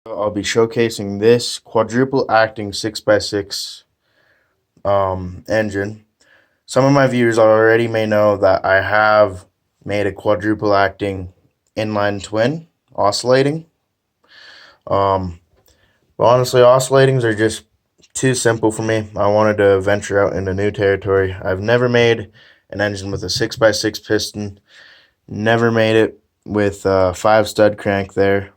I'll be showcasing this quadruple acting 6x6 engine. Some of my viewers already may know that I have made a quadruple acting inline twin oscillating. But honestly, oscillatings are just too simple for me. I wanted to venture out into new territory. I've never made an engine with a 6x6 piston, never made it with a 5-stud crank there.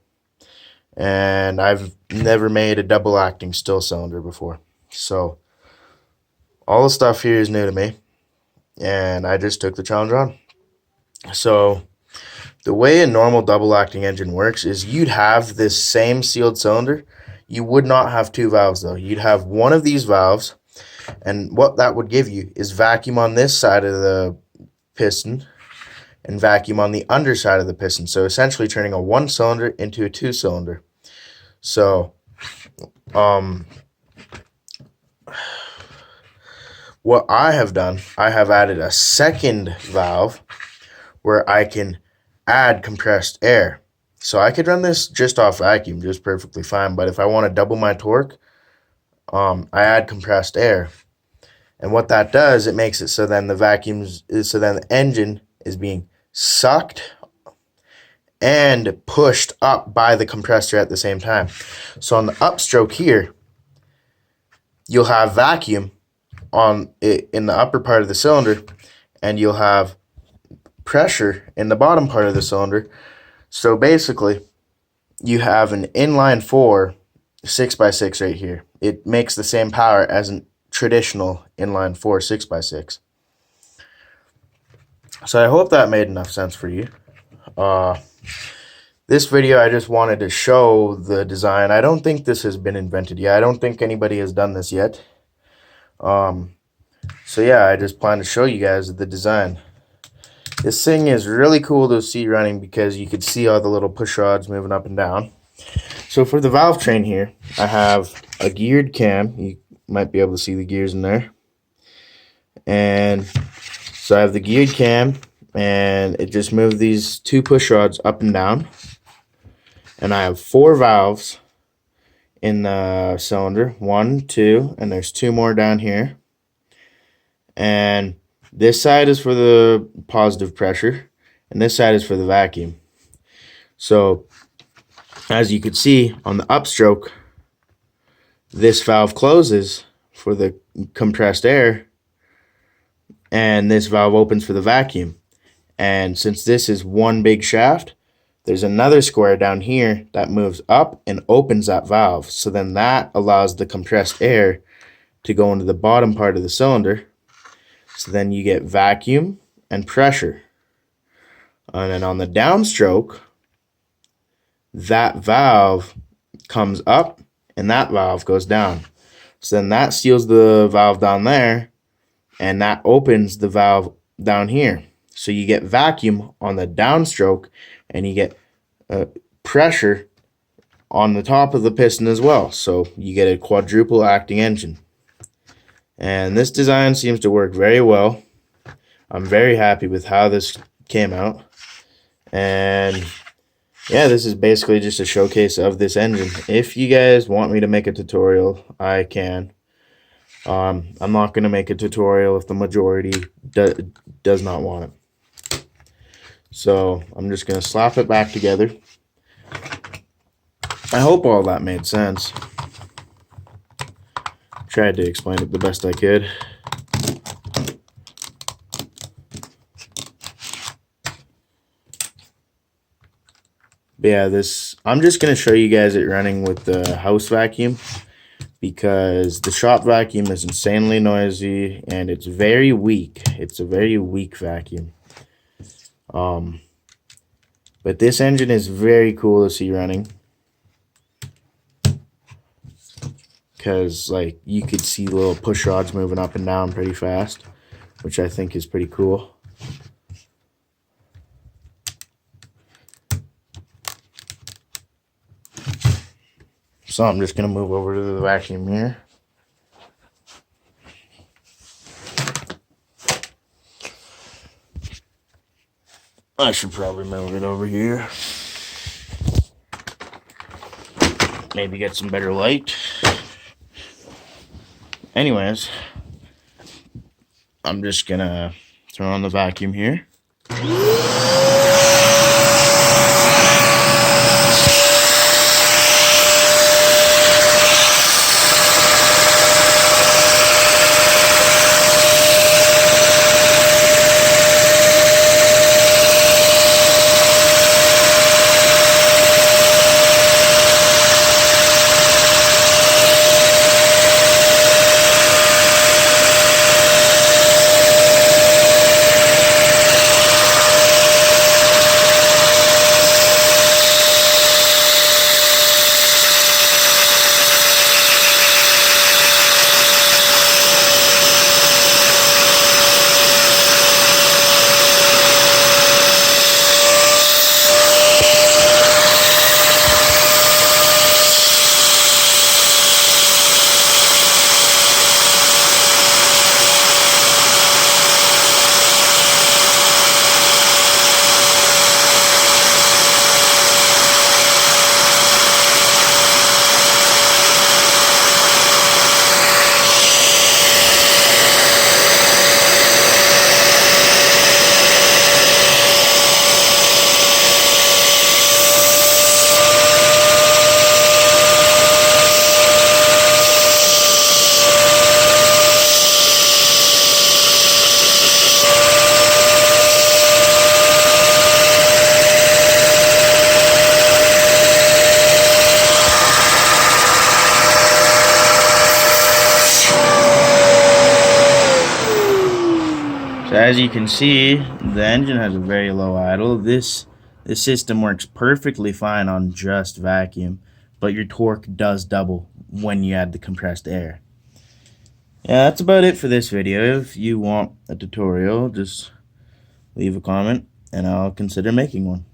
And I've never made a double acting still cylinder before. So all the stuff here is new to me, and I just took the challenge on. So the way a normal double acting engine works is you'd have this same sealed cylinder. You would not have two valves though. You'd have one of these valves, and what that would give you is vacuum on this side of the piston and vacuum on the underside of the piston. So essentially turning a one cylinder into a two cylinder. So what I have done, I have added a second valve where I can add compressed air. So I could run this just off vacuum, just perfectly fine. But if I want to double my torque, I add compressed air. And what that does, it makes it so then the engine is being sucked and pushed up by the compressor at the same time. So on the upstroke here, you'll have vacuum on it in the upper part of the cylinder, and you'll have pressure in the bottom part of the cylinder. So basically, you have an inline 4 6x6 right here. It makes the same power as a traditional inline 4 6x6. So I hope that made enough sense for you. This video, I just wanted to show the design. I don't think this has been invented yet. I don't think anybody has done this yet. So yeah, I just plan to show you guys the design. This thing is really cool to see running because you could see all the little push rods moving up and down. So for the valve train here, I have a geared cam. You might be able to see the gears in there. And so I have the geared cam, and it just moved these two push rods up and down. And I have 4 valves in the cylinder. 1, 2, and there's 2 more down here. And this side is for the positive pressure, and this side is for the vacuum. So as you can see on the upstroke, this valve closes for the compressed air, and this valve opens for the vacuum. And since this is one big shaft, there's another square down here that moves up and opens that valve. So then that allows the compressed air to go into the bottom part of the cylinder. So then you get vacuum and pressure. And then on the downstroke, that valve comes up and that valve goes down. So then that seals the valve down there, and that opens the valve down here. So you get vacuum on the downstroke, and you get pressure on the top of the piston as well. So you get a quadruple acting engine. And this design seems to work very well. I'm very happy with how this came out. And yeah, this is basically just a showcase of this engine. If you guys want me to make a tutorial, I can. I'm not going to make a tutorial if the majority does not want it. So I'm just going to slap it back together. I hope all that made sense. Tried to explain it the best I could. But yeah, I'm just going to show you guys it running with the house vacuum, because the shop vacuum is insanely noisy and it's very weak. It's a very weak vacuum. But this engine is very cool to see running, because like you could see little push rods moving up and down pretty fast, which I think is pretty cool. So I'm just going to move over to the vacuum here. I should probably move it over here. maybe get some better light. Anyways, I'm just gonna turn on the vacuum here. So as you can see, the engine has a very low idle. This system works perfectly fine on just vacuum, but your torque does double when you add the compressed air. Yeah, that's about it for this video. If you want a tutorial, just leave a comment and I'll consider making one.